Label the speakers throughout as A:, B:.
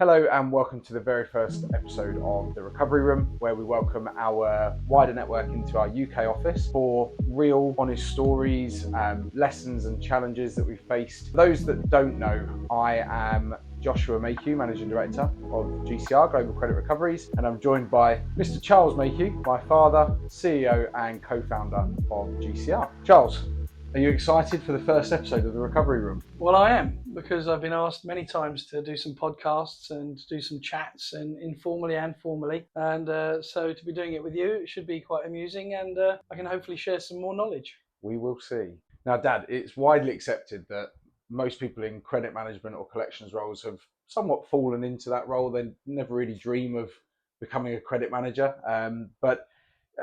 A: Hello and welcome to the very first episode of The Recovery Room, where we welcome our wider network into our UK office for real, honest stories, lessons and challenges that we've faced. For those that don't know, I am Joshua Mayhew, Managing Director of GCR Global Credit Recoveries, and I'm joined by Mr. Charles Mayhew, my father, CEO and Co-Founder of GCR. Charles, are you excited for the first episode of The Recovery Room?
B: Well, I am, because I've been asked many times to do some podcasts and do some chats, and informally and formally. And so to be doing it with you, it should be quite amusing, and I can hopefully share some more knowledge.
A: We will see. Now, Dad, it's widely accepted that most people in credit management or collections roles have somewhat fallen into that role. They never really dream of becoming a credit manager. But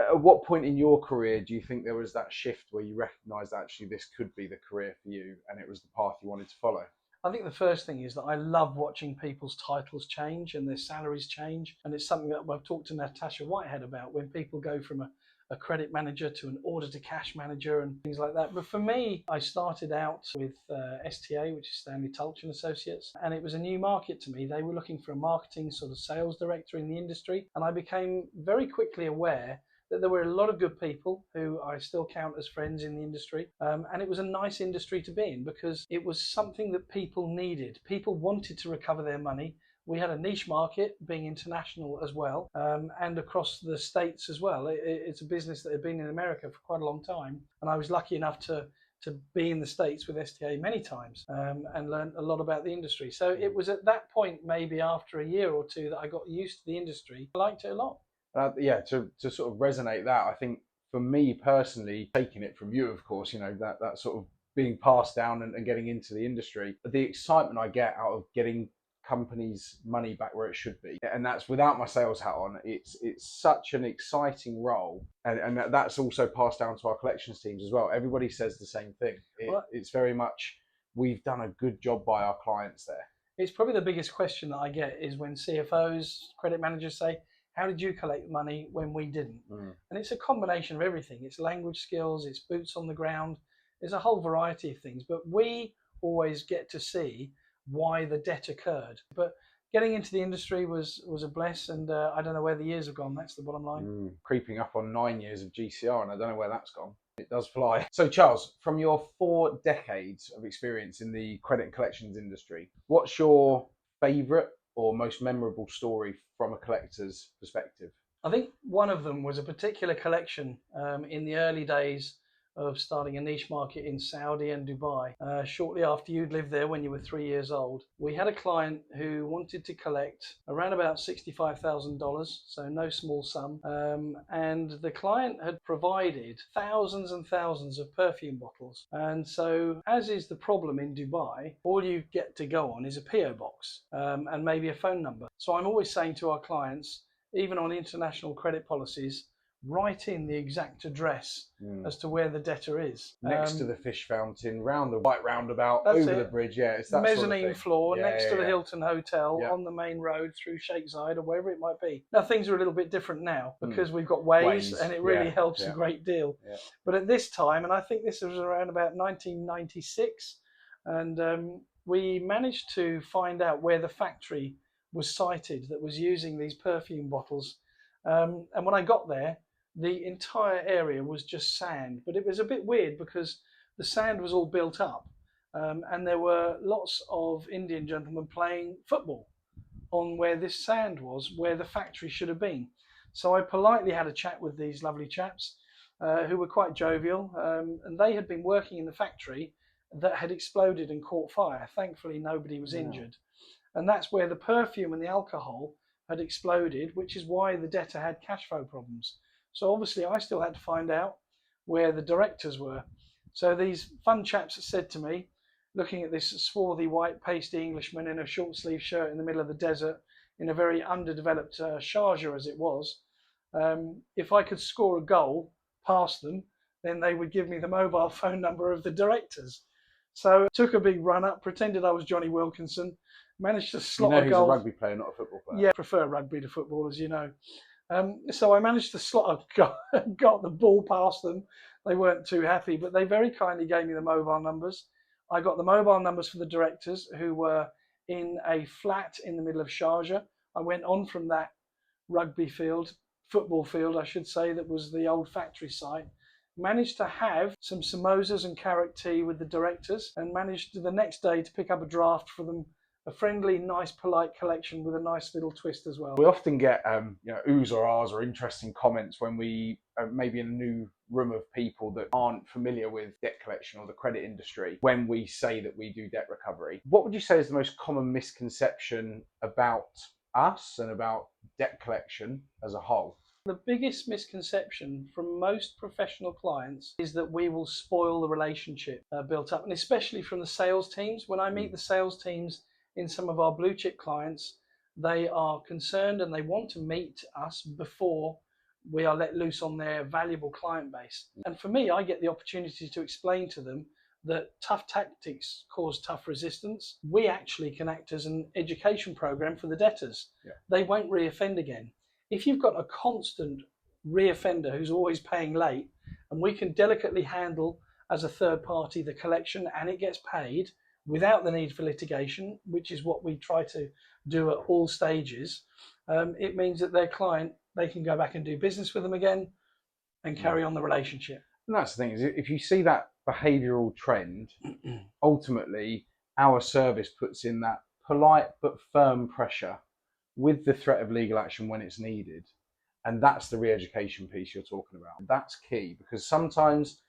A: at what point in your career do you think there was that shift where you recognised actually this could be the career for you and it was the path you wanted to follow?
B: I think the first thing is that I love watching people's titles change and their salaries change. And it's something that I've talked to Natasha Whitehead about, when people go from a credit manager to an order to cash manager and things like that. But for me, I started out with STA, which is Stanley Tulch and Associates, and it was a new market to me. They were looking for a marketing sort of sales director in the industry, and I became very quickly aware that there were a lot of good people who I still count as friends in the industry. And it was a nice industry to be in because it was something that people needed. People wanted to recover their money. We had a niche market, being international as well, and across the States as well. It's a business that had been in America for quite a long time. And I was lucky enough to be in the States with STA many times and learn a lot about the industry. So it was at that point, maybe after a year or two, that I got used to the industry. I liked it a lot.
A: To sort of resonate that, I think for me personally, taking it from you, of course, that sort of being passed down and getting into the industry, the excitement I get out of getting companies' money back where it should be, and that's without my sales hat on. It's such an exciting role, and that's also passed down to our collections teams as well. Everybody says the same thing. It's very much, we've done a good job by our clients there.
B: It's probably the biggest question that I get is when CFOs, credit managers say, how did you collect money when we didn't? And it's a combination of everything. It's language skills, it's boots on the ground, there's a whole variety of things. But we always get to see why the debt occurred. But getting into the industry was a bless, and I don't know where the years have gone. That's the bottom line.
A: Creeping up on 9 years of GCR, and I don't know where that's gone. It does fly. So Charles, from your 4 decades of experience in the credit and collections industry, what's your favourite or most memorable story from a collector's perspective?
B: I think one of them was a particular collection in the early days of starting a niche market in Saudi and Dubai. Shortly after you'd lived there when you were 3 years old, we had a client who wanted to collect around about $65,000, so no small sum. And the client had provided thousands and thousands of perfume bottles. And so, as is the problem in Dubai, all you get to go on is a PO box and maybe a phone number. So I'm always saying to our clients, even on international credit policies, write in the exact address as to where the debtor is.
A: Next to the fish fountain, round the white roundabout, over the bridge. Yeah, it's that
B: mezzanine
A: sort of
B: floor, next to the Hilton Hotel, on the main road through Sheikh Zayed or wherever it might be. Now things are a little bit different now because we've got Waze, and it really helps a great deal. But at this time, and I think this was around about 1996, and we managed to find out where the factory was sited that was using these perfume bottles. And when I got there, the entire area was just sand, but it was a bit weird because the sand was all built up, and there were lots of Indian gentlemen playing football on where this sand was, where the factory should have been. So I politely had a chat with these lovely chaps who were quite jovial, and they had been working in the factory that had exploded and caught fire. Thankfully, nobody was injured. And that's where the perfume and the alcohol had exploded, which is why the debtor had cash flow problems. So obviously I still had to find out where the directors were. So these fun chaps said to me, looking at this swarthy white pasty Englishman in a short sleeve shirt in the middle of the desert, in a very underdeveloped Sharjah as it was, if I could score a goal past them, then they would give me the mobile phone number of the directors. So I took a big run up, pretended I was Johnny Wilkinson, managed to slot a goal.
A: He's a rugby player, not a football player.
B: Yeah, I prefer rugby to football, as you know. So I managed to slot got the ball past them. They weren't too happy, but they very kindly gave me the mobile numbers. I got the mobile numbers for the directors, who were in a flat in the middle of Sharjah. I went on from that football field, I should say, that was the old factory site. Managed to have some samosas and carrot tea with the directors, and managed the next day to pick up a draft for them, a friendly, nice, polite collection with a nice little twist as well.
A: We often get oohs or ahs or interesting comments when we maybe in a new room of people that aren't familiar with debt collection or the credit industry when we say that we do debt recovery. What would you say is the most common misconception about us and about debt collection as a whole?
B: The biggest misconception from most professional clients is that we will spoil the relationship built up, and especially from the sales teams. When I meet the sales teams in some of our blue chip clients, they are concerned and they want to meet us before we are let loose on their valuable client base. And for me, I get the opportunity to explain to them that tough tactics cause tough resistance. We actually can act as an education program for the debtors.
A: Yeah.
B: They won't reoffend again. If you've got a constant reoffender who's always paying late, and we can delicately handle as a third party the collection and it gets paid without the need for litigation, which is what we try to do at all stages, it means that their client, they can go back and do business with them again and carry on the relationship.
A: And that's the thing, is if you see that behavioural trend, ultimately our service puts in that polite but firm pressure with the threat of legal action when it's needed. And that's the re-education piece you're talking about. That's key, because sometimes,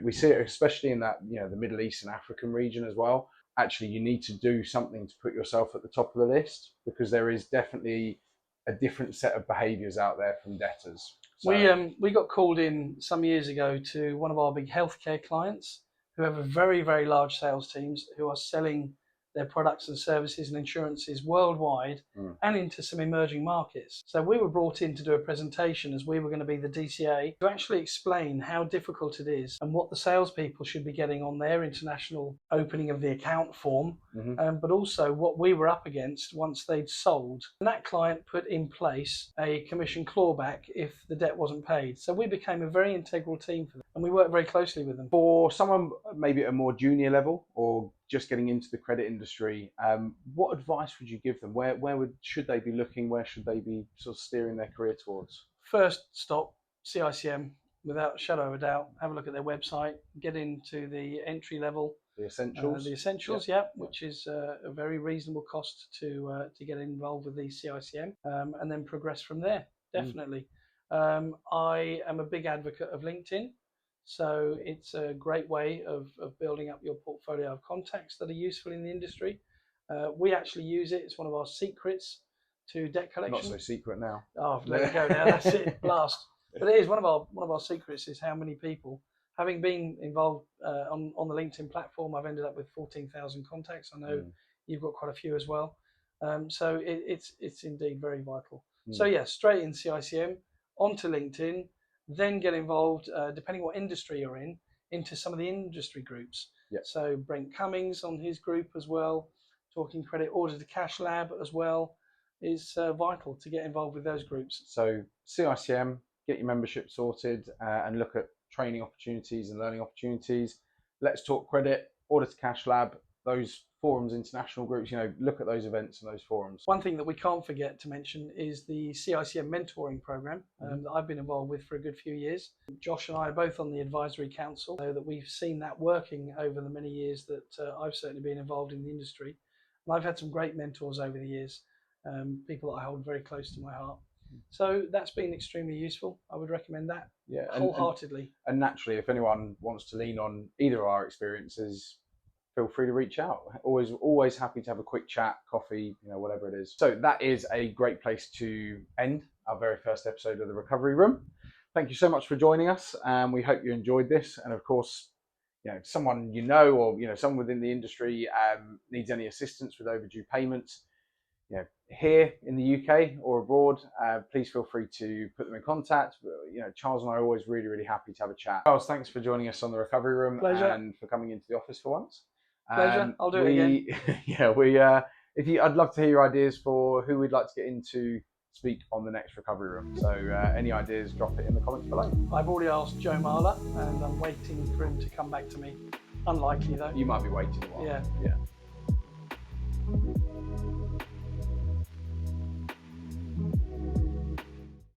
A: we see it especially in that, the Middle East and African region as well. Actually, you need to do something to put yourself at the top of the list, because there is definitely a different set of behaviours out there from debtors. So,
B: we got called in some years ago to one of our big healthcare clients who have a very, very large sales teams who are selling their products and services and insurances worldwide and into some emerging markets. So we were brought in to do a presentation, as we were going to be the DCA, to actually explain how difficult it is and what the salespeople should be getting on their international opening of the account form, but also what we were up against once they'd sold. And that client put in place a commission clawback if the debt wasn't paid. So we became a very integral team for them, and we worked very closely with them.
A: For someone maybe at a more junior level or just getting into the credit industry, what advice would you give them? Where should they be looking? Where should they be sort of steering their career towards?
B: First stop, CICM, without a shadow of a doubt. Have a look at their website, get into the entry level.
A: The essentials?
B: Which is a very reasonable cost to get involved with the CICM, and then progress from there, definitely. I am a big advocate of LinkedIn. So it's a great way of building up your portfolio of contacts that are useful in the industry. We actually use it. It's one of our secrets to debt collection.
A: Not so secret now.
B: Oh, let it go now. That's it. Blast. But it is one of our secrets is how many people, having been involved on the LinkedIn platform, I've ended up with 14,000 contacts. I know you've got quite a few as well. So it's indeed very vital. So yeah, straight in CICM, onto LinkedIn. Then get involved, depending what industry you're in, into some of the industry groups.
A: Yep.
B: So Brent Cummings on his group as well, Talking Credit, Order to Cash Lab as well, is vital to get involved with those groups.
A: So CICM, get your membership sorted and look at training opportunities and learning opportunities. Let's Talk Credit, Order to Cash Lab, those forums, international groups, look at those events and those forums.
B: One thing that we can't forget to mention is the CICM mentoring program that I've been involved with for a good few years. Josh and I are both on the advisory council, so that we've seen that working over the many years that I've certainly been involved in the industry. And I've had some great mentors over the years, people that I hold very close to my heart. So that's been extremely useful. I would recommend that wholeheartedly.
A: And naturally, if anyone wants to lean on either of our experiences, feel free to reach out. Always happy to have a quick chat, coffee, whatever it is. So that is a great place to end our very first episode of the Recovery Room. Thank you so much for joining us, and we hope you enjoyed this. And of course, someone or someone within the industry needs any assistance with overdue payments, here in the UK or abroad, please feel free to put them in contact. Charles and I are always really, really happy to have a chat. Charles, thanks for joining us on the Recovery Room.
B: Pleasure.
A: And for coming into the office for once.
B: Pleasure. I'll do it
A: again. I'd love to hear your ideas for who we'd like to get in to speak on the next Recovery Room. So any ideas, drop it in the comments below.
B: I've already asked Joe Marler, and I'm waiting for him to come back to me. Unlikely though.
A: You might be waiting a while.
B: Yeah.